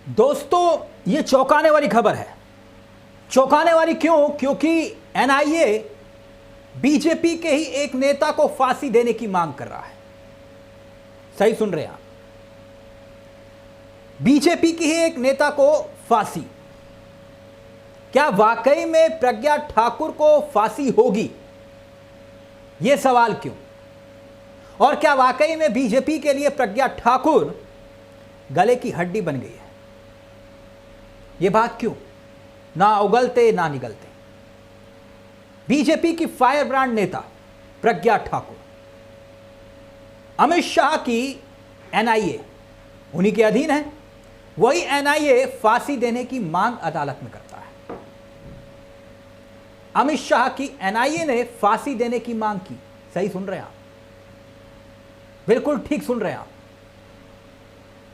दोस्तों, ये चौंकाने वाली खबर है। चौंकाने वाली क्यों? क्योंकि एनआईए बीजेपी के ही एक नेता को फांसी देने की मांग कर रहा है। सही सुन रहे हैं आप, बीजेपी की ही एक नेता को फांसी। क्या वाकई में प्रज्ञा ठाकुर को फांसी होगी? यह सवाल क्यों? और क्या वाकई में बीजेपी के लिए प्रज्ञा ठाकुर गले की हड्डी बन गई है? यह बात क्यों? ना उगलते ना निगलते। बीजेपी की फायर ब्रांड नेता प्रज्ञा ठाकुर, अमित शाह की एनआईए उन्हीं के अधीन है। वही एनआईए फांसी देने की मांग अदालत में करता है। अमित शाह की एनआईए ने फांसी देने की मांग की। सही सुन रहे हैं आप, बिल्कुल ठीक सुन रहे हैं आप।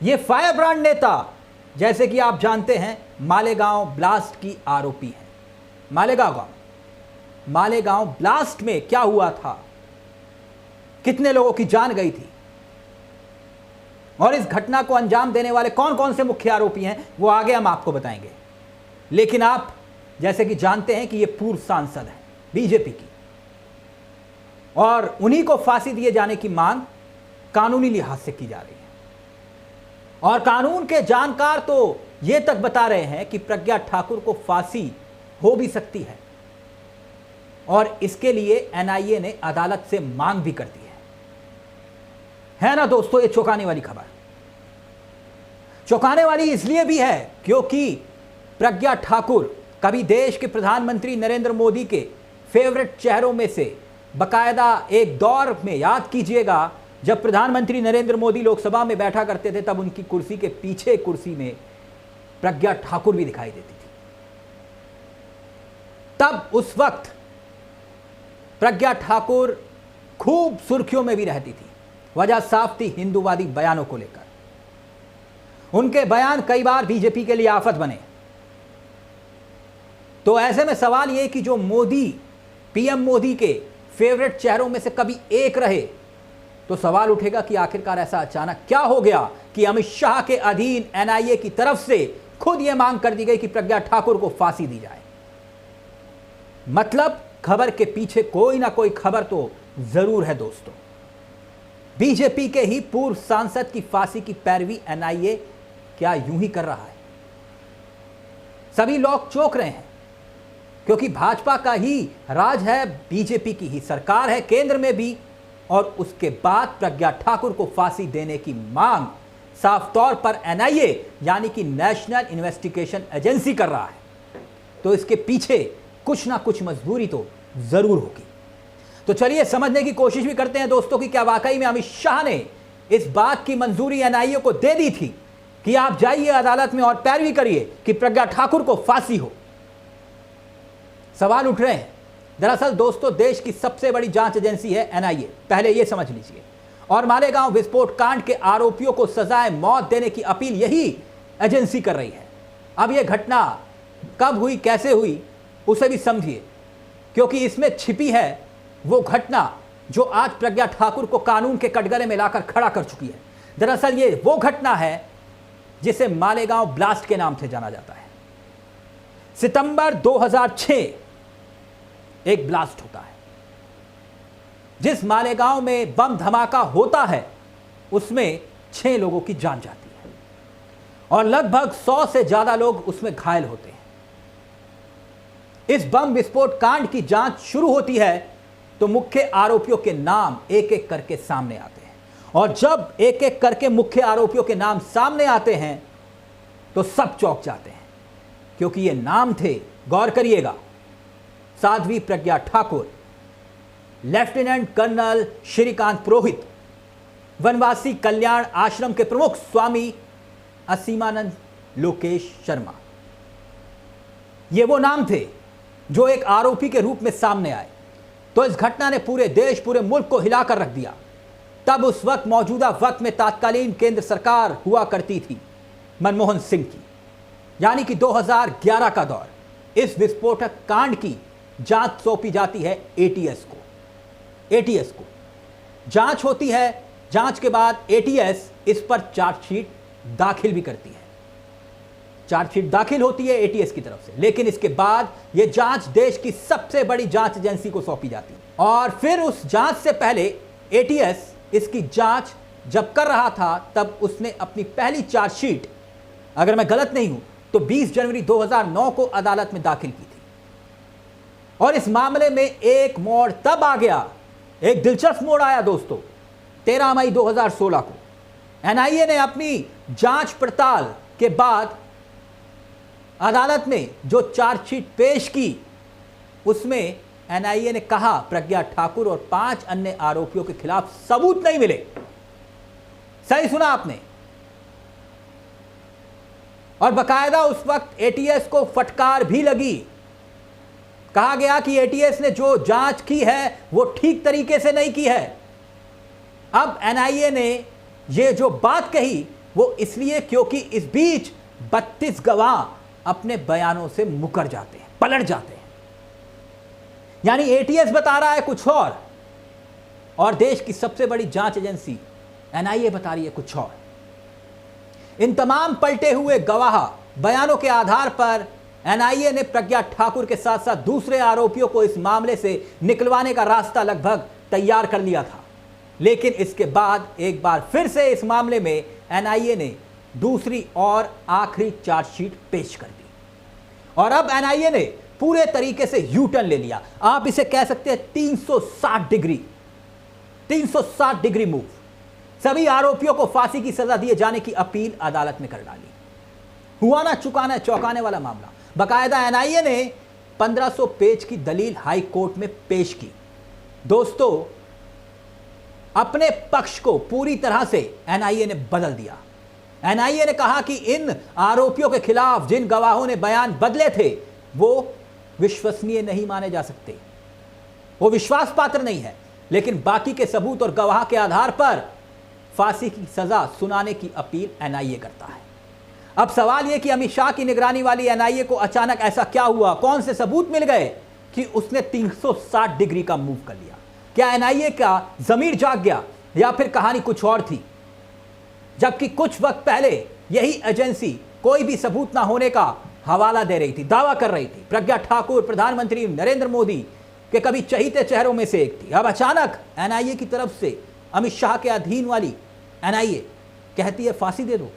यह फायर ब्रांड नेता, जैसे कि आप जानते हैं, मालेगांव ब्लास्ट की आरोपी है। मालेगांव ब्लास्ट में क्या हुआ था, कितने लोगों की जान गई थी, और इस घटना को अंजाम देने वाले कौन कौन से मुख्य आरोपी हैं, वो आगे हम आपको बताएंगे। लेकिन आप जैसे कि जानते हैं कि ये पूर्व सांसद है बीजेपी की, और उन्हीं को फांसी दिए जाने की मांग कानूनी लिहाज से की जा रही है। और कानून के जानकार तो ये तक बता रहे हैं कि प्रज्ञा ठाकुर को फांसी हो भी सकती है, और इसके लिए एनआईए ने अदालत से मांग भी कर दी है ना दोस्तों। ये चौंकाने वाली खबर, चौंकाने वाली इसलिए भी है क्योंकि प्रज्ञा ठाकुर कभी देश के प्रधानमंत्री नरेंद्र मोदी के फेवरेट चेहरों में से, बकायदा एक दौर में याद कीजिएगा जब प्रधानमंत्री नरेंद्र मोदी लोकसभा में बैठा करते थे, तब उनकी कुर्सी के पीछे कुर्सी में प्रज्ञा ठाकुर भी दिखाई देती थी। तब उस वक्त प्रज्ञा ठाकुर खूब सुर्खियों में भी रहती थी। वजह साफ थी, हिंदूवादी बयानों को लेकर। उनके बयान कई बार बीजेपी के लिए आफत बने। तो ऐसे में सवाल यह कि जो मोदी, पीएम मोदी के फेवरेट चेहरों में से कभी एक रहे, तो सवाल उठेगा कि आखिरकार ऐसा अचानक क्या हो गया कि अमित शाह के अधीन एनआईए की तरफ से खुद यह मांग कर दी गई कि प्रज्ञा ठाकुर को फांसी दी जाए। मतलब खबर के पीछे कोई ना कोई खबर तो जरूर है दोस्तों। बीजेपी के ही पूर्व सांसद की फांसी की पैरवी एनआईए क्या यूं ही कर रहा है? सभी लोग चौंक रहे हैं, क्योंकि भाजपा का ही राज है, बीजेपी की ही सरकार है केंद्र में भी, और उसके बाद प्रज्ञा ठाकुर को फांसी देने की मांग साफ तौर पर एनआईए यानी कि नेशनल इन्वेस्टिगेशन एजेंसी कर रहा है। तो इसके पीछे कुछ ना कुछ मजबूरी तो जरूर होगी। तो चलिए समझने की कोशिश भी करते हैं दोस्तों कि क्या वाकई में अमित शाह ने इस बात की मंजूरी एनआईए को दे दी थी कि आप जाइए अदालत में और पैरवी करिए कि प्रज्ञा ठाकुर को फांसी हो। सवाल उठ रहे हैं। दरअसल दोस्तों, देश की सबसे बड़ी जांच एजेंसी है एनआईए, पहले यह समझ लीजिए। और मालेगांव विस्फोट कांड के आरोपियों को सजाए मौत देने की अपील यही एजेंसी कर रही है। अब यह घटना कब हुई, कैसे हुई, उसे भी समझिए, क्योंकि इसमें छिपी है वो घटना जो आज प्रज्ञा ठाकुर को कानून के कटघरे में लाकर खड़ा कर चुकी है। दरअसल ये वो घटना है जिसे मालेगांव ब्लास्ट के नाम से जाना जाता है। सितंबर 2006 एक ब्लास्ट होता है। जिस मालेगांव में बम धमाका होता है उसमें 6 लोगों की जान जाती है, और लगभग 100 से ज्यादा लोग उसमें घायल होते हैं। इस बम विस्फोट कांड की जांच शुरू होती है तो मुख्य आरोपियों के नाम एक एक करके सामने आते हैं, और जब एक एक करके मुख्य आरोपियों के नाम सामने आते हैं तो सब चौंक जाते हैं, क्योंकि ये नाम थे, गौर करिएगा, साध्वी प्रज्ञा ठाकुर, लेफ्टिनेंट कर्नल श्रीकांत पुरोहित, वनवासी कल्याण आश्रम के प्रमुख स्वामी असीमानंद लोकेश शर्मा। ये वो नाम थे जो एक आरोपी के रूप में सामने आए। तो इस घटना ने पूरे देश, पूरे मुल्क को हिलाकर रख दिया। तब उस वक्त, मौजूदा वक्त में तत्कालीन केंद्र सरकार हुआ करती थी मनमोहन सिंह की, यानी कि 2011 का दौर। इस विस्फोटक कांड की जांच सौंपी जाती है एटीएस को। जांच होती है, जांच के बाद एटीएस इस पर चार्जशीट दाखिल भी करती है। चार्जशीट दाखिल होती है एटीएस की तरफ से, लेकिन इसके बाद यह जांच देश की सबसे बड़ी जांच एजेंसी को सौंपी जाती है। और फिर उस जांच से पहले एटीएस इसकी जांच जब कर रहा था तब उसने अपनी पहली चार्जशीट, अगर मैं गलत नहीं हूं तो 20 जनवरी 2009 को अदालत में दाखिल की थी। और इस मामले में एक मोड़ तब आ गया, एक दिलचस्प मोड़ आया दोस्तों, 13 मई 2016 को एनआईए ने अपनी जांच पड़ताल के बाद अदालत में जो चार्जशीट पेश की उसमें एनआईए ने कहा प्रज्ञा ठाकुर और 5 अन्य आरोपियों के खिलाफ सबूत नहीं मिले। सही सुना आपने। और बकायदा उस वक्त एटीएस को फटकार भी लगी। कहा गया कि एटीएस ने जो जांच की है वो ठीक तरीके से नहीं की है। अब एनआईए ने ये जो बात कही वो इसलिए क्योंकि इस बीच 32 गवाह अपने बयानों से मुकर जाते हैं, पलट जाते हैं। यानी एटीएस बता रहा है कुछ और देश की सबसे बड़ी जांच एजेंसी एनआईए बता रही है कुछ और। इन तमाम पलटे हुए गवाह बयानों के आधार पर एनआईए ने प्रज्ञा ठाकुर के साथ साथ दूसरे आरोपियों को इस मामले से निकलवाने का रास्ता लगभग तैयार कर लिया था। लेकिन इसके बाद एक बार फिर से इस मामले में एनआईए ने दूसरी और आखिरी चार्जशीट पेश कर दी और अब एनआईए ने पूरे तरीके से यू टर्न ले लिया। आप इसे कह सकते हैं 360 डिग्री मूव। सभी आरोपियों को फांसी की सजा दिए जाने की अपील अदालत में कर डाली। हुआ ना चुकाना चौंकाने वाला मामला। बकायदा एनआईए ने 1500 पेज की दलील हाई कोर्ट में पेश की। दोस्तों, अपने पक्ष को पूरी तरह से एनआईए ने बदल दिया। एनआईए ने कहा कि इन आरोपियों के खिलाफ जिन गवाहों ने बयान बदले थे वो विश्वसनीय नहीं माने जा सकते, वो विश्वास पात्र नहीं है। लेकिन बाकी के सबूत और गवाह के आधार पर फांसी की सजा सुनाने की अपील एनआईए करता है। अब सवाल यह कि अमित शाह की निगरानी वाली एनआईए को अचानक ऐसा क्या हुआ, कौन से सबूत मिल गए कि उसने 360 डिग्री का मूव कर लिया? क्या एनआईए का जमीर जाग गया या फिर कहानी कुछ और थी? जबकि कुछ वक्त पहले यही एजेंसी कोई भी सबूत ना होने का हवाला दे रही थी, दावा कर रही थी प्रज्ञा ठाकुर प्रधानमंत्री नरेंद्र मोदी के कभी चहीते चेहरों में से एक थी। अब अचानक एनआईए की तरफ से अमित शाह के अधीन वाली एनआईए कहती है फांसी दे दो।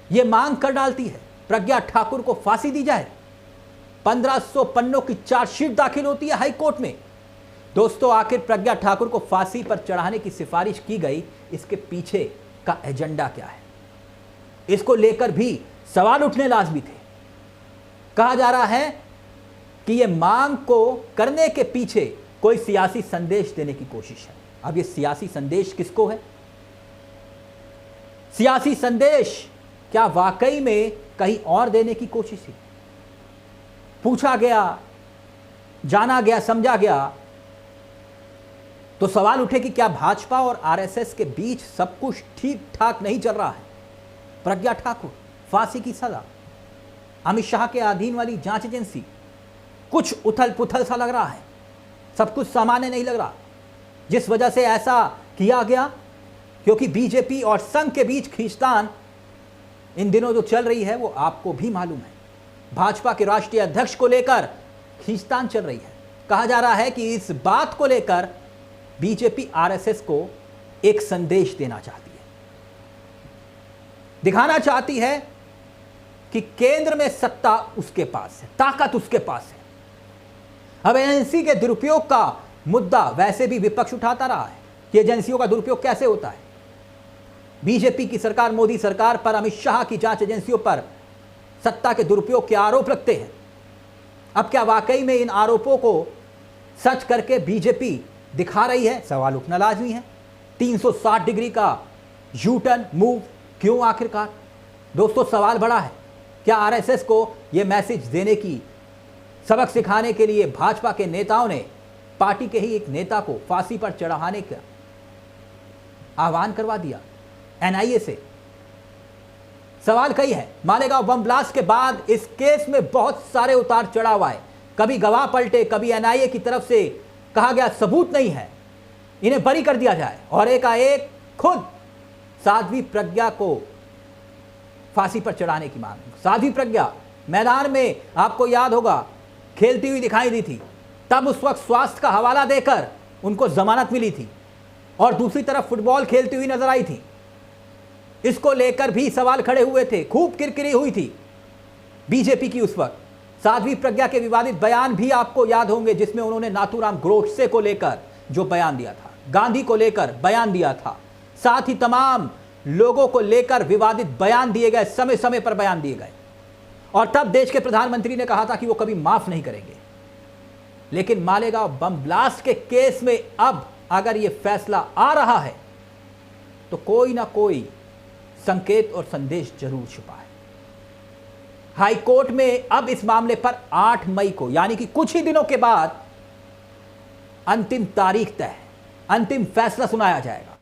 यह मांग कर डालती है प्रज्ञा ठाकुर को फांसी दी जाए। 1500 पन्नों की चार्जशीट दाखिल होती है हाई कोर्ट में। दोस्तों, आखिर प्रज्ञा ठाकुर को फांसी पर चढ़ाने की सिफारिश की गई, इसके पीछे का एजेंडा क्या है? इसको लेकर भी सवाल उठने लाजमी थे। कहा जा रहा है कि यह मांग को करने के पीछे कोई सियासी संदेश देने की कोशिश है। अब यह सियासी संदेश किसको है? सियासी संदेश क्या वाकई में कहीं और देने की कोशिश है? पूछा गया, जाना गया, समझा गया तो सवाल उठे कि क्या भाजपा और आरएसएस के बीच सब कुछ ठीक ठाक नहीं चल रहा है? प्रज्ञा ठाकुर, फांसी की सजा, अमित शाह के अधीन वाली जांच एजेंसी, कुछ उथल पुथल सा लग रहा है, सब कुछ सामान्य नहीं लग रहा। जिस वजह से ऐसा किया गया क्योंकि बीजेपी और संघ के बीच खींचतान इन दिनों जो चल रही है वो आपको भी मालूम है। भाजपा के राष्ट्रीय अध्यक्ष को लेकर खींचतान चल रही है। कहा जा रहा है कि इस बात को लेकर बीजेपी आरएसएस को एक संदेश देना चाहती है, दिखाना चाहती है कि केंद्र में सत्ता उसके पास है, ताकत उसके पास है। अब एजेंसी के दुरुपयोग का मुद्दा वैसे भी विपक्ष उठाता रहा है कि एजेंसियों का दुरुपयोग कैसे होता है। बीजेपी की सरकार, मोदी सरकार पर अमित शाह की जांच एजेंसियों पर सत्ता के दुरुपयोग के आरोप लगते हैं। अब क्या वाकई में इन आरोपों को सच करके बीजेपी दिखा रही है? सवाल उठना लाजमी है। 360 डिग्री का यू टर्न मूव क्यों आखिरकार? दोस्तों, सवाल बड़ा है। क्या आरएसएस को यह मैसेज देने की, सबक सिखाने के लिए भाजपा के नेताओं ने पार्टी के ही एक नेता को फांसी पर चढ़ाने का आह्वान करवा दिया एनआईए से? सवाल कई है। मालेगांव बम ब्लास्ट के बाद इस केस में बहुत सारे उतार चढ़ाव आए। कभी गवाह पलटे, कभी एनआईए की तरफ से कहा गया सबूत नहीं है, इन्हें बरी कर दिया जाए, और एकाएक खुद साध्वी प्रज्ञा को फांसी पर चढ़ाने की मांग। साध्वी प्रज्ञा मैदान में आपको याद होगा खेलती हुई दिखाई दी थी, तब उस वक्त स्वास्थ्य का हवाला देकर उनको जमानत मिली थी और दूसरी तरफ फुटबॉल खेलती हुई नजर आई थी। इसको लेकर भी सवाल खड़े हुए थे, खूब किरकिरी हुई थी बीजेपी की उस वक्त। साध्वी प्रज्ञा के विवादित बयान भी आपको याद होंगे, जिसमें उन्होंने नाथूराम गोडसे को लेकर जो बयान दिया था, गांधी को लेकर बयान दिया था, साथ ही तमाम लोगों को लेकर विवादित बयान दिए गए, समय समय पर बयान दिए गए। और तब देश के प्रधानमंत्री ने कहा था कि वो कभी माफ नहीं करेंगे। लेकिन मालेगांव बम ब्लास्ट के केस में अब अगर ये फैसला आ रहा है तो कोई ना कोई संकेत और संदेश जरूर छुपा है। हाई कोर्ट में अब इस मामले पर 8 मई को, यानी कि कुछ ही दिनों के बाद अंतिम तारीख तय है, अंतिम फैसला सुनाया जाएगा।